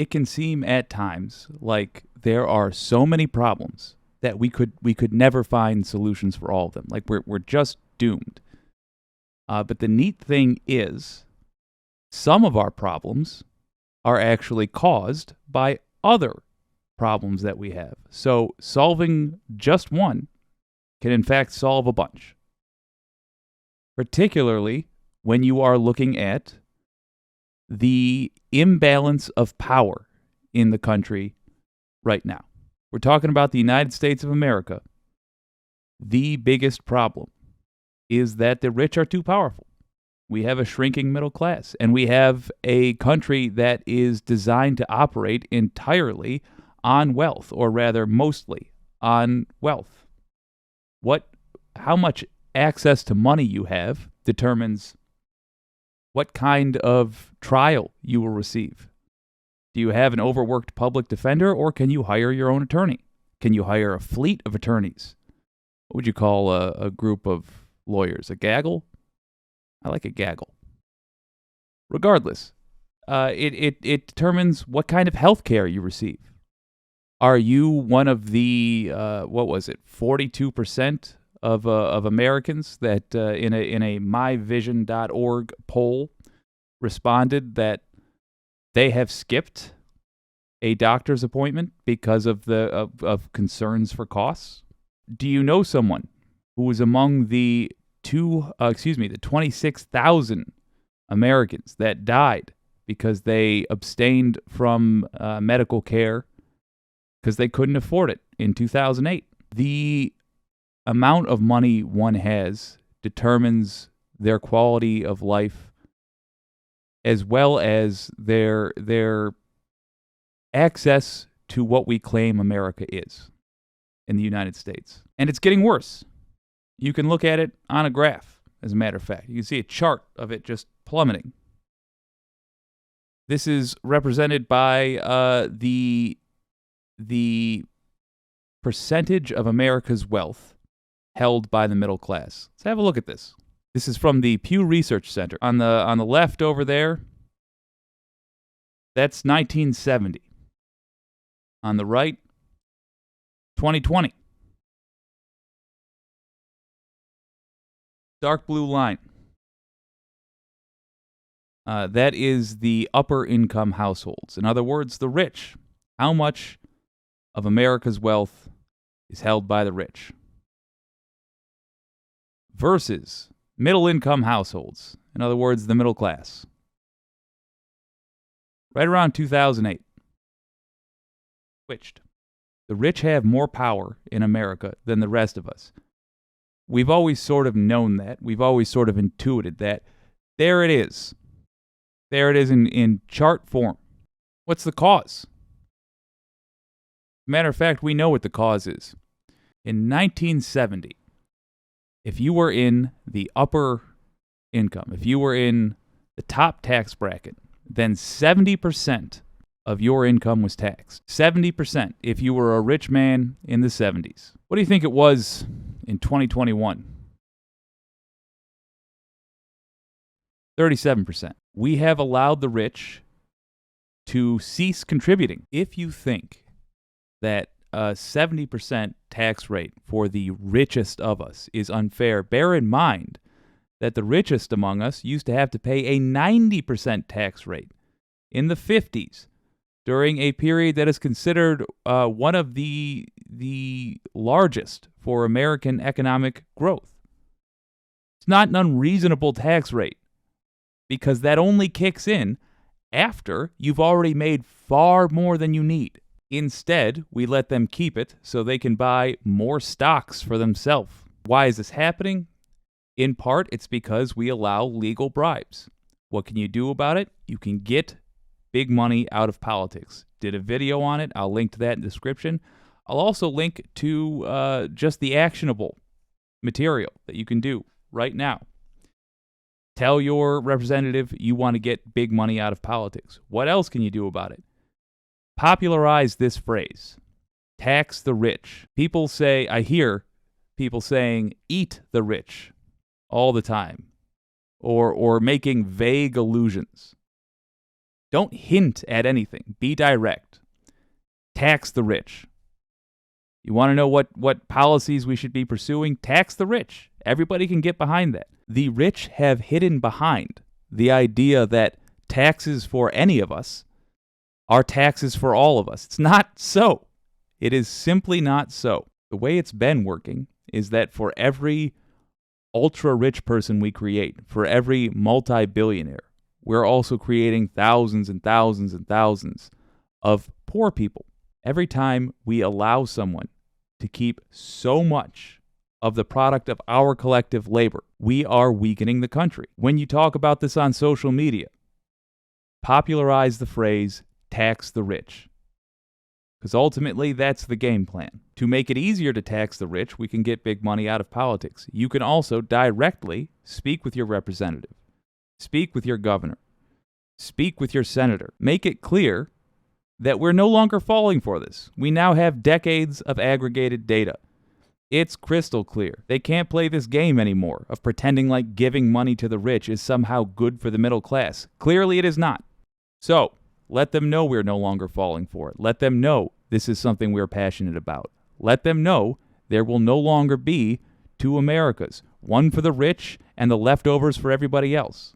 it can seem at times like there are so many problems that we could never find solutions for all of them. Like we're just doomed. But the neat thing is, some of our problems are actually caused by other problems that we have. So solving just one can in fact solve a bunch. Particularly when you are looking at the imbalance of power in the country right now. We're talking about the United States of America. The biggest problem is that the rich are too powerful. We have a shrinking middle class, and we have a country that is designed to operate entirely on wealth, or rather mostly on wealth. How much access to money you have determines what kind of trial you will receive. Do you have an overworked public defender, or can you hire your own attorney? Can you hire a fleet of attorneys? What would you call a group of lawyers? A gaggle? I like a gaggle. Regardless, it determines what kind of health care you receive. Are you one of the 42% of Americans that in a myvision.org poll responded that they have skipped a doctor's appointment because of of concerns for costs? Do you know someone who was among the 26,000 Americans that died because they abstained from medical care because they couldn't afford it in 2008? The amount of money one has determines their quality of life, as well as their access to what we claim America is in the United States. And it's getting worse. You can look at it on a graph, as a matter of fact. You can see a chart of it just plummeting. This is represented by the percentage of America's wealth held by the middle class. Let's have a look at this. This is from the Pew Research Center. On the left over there, that's 1970. On the right, 2020. Dark blue line. That is the upper income households. In other words, the rich. How much of America's wealth is held by the rich? Versus middle income households. In other words, the middle class. Right around 2008. Switched. The rich have more power in America than the rest of us. We've always sort of known that. We've always sort of intuited that. There it is. There it is in chart form. What's the cause? Matter of fact, we know what the cause is. In 1970, if you were in the upper income, if you were in the top tax bracket, then 70% of your income was taxed. 70% if you were a rich man in the 70s. What do you think it was in 2021? 37%. We have allowed the rich to cease contributing. If you think that a 70% tax rate for the richest of us is unfair, bear in mind that the richest among us used to have to pay a 90% tax rate in the 50s during a period that is considered one of the largest for American economic growth. It's not an unreasonable tax rate, because that only kicks in after you've already made far more than you need. Instead, we let them keep it so they can buy more stocks for themselves. Why is this happening? In part, it's because we allow legal bribes. What can you do about it? You can get big money out of politics. Did a video on it. I'll link to that in the description. I'll also link to just the actionable material that you can do right now. Tell your representative you want to get big money out of politics. What else can you do about it? Popularize this phrase, tax the rich. I hear people saying, eat the rich all the time, or making vague allusions. Don't hint at anything. Be direct. Tax the rich. You want to know what policies we should be pursuing? Tax the rich. Everybody can get behind that. The rich have hidden behind the idea that taxes for any of us are taxes for all of us. It's not so. It is simply not so. The way it's been working is that for every ultra-rich person we create, for every multi-billionaire, we're also creating thousands and thousands and thousands of poor people. Every time we allow someone to keep so much of the product of our collective labor, we are weakening the country. When you talk about this on social media, popularize the phrase, tax the rich. Because ultimately, that's the game plan. To make it easier to tax the rich, we can get big money out of politics. You can also directly speak with your representative, speak with your governor, speak with your senator. Make it clear that we're no longer falling for this. We now have decades of aggregated data. It's crystal clear. They can't play this game anymore of pretending like giving money to the rich is somehow good for the middle class. Clearly it is not. So, let them know we're no longer falling for it. Let them know this is something we're passionate about. Let them know there will no longer be two Americas, one for the rich and the leftovers for everybody else.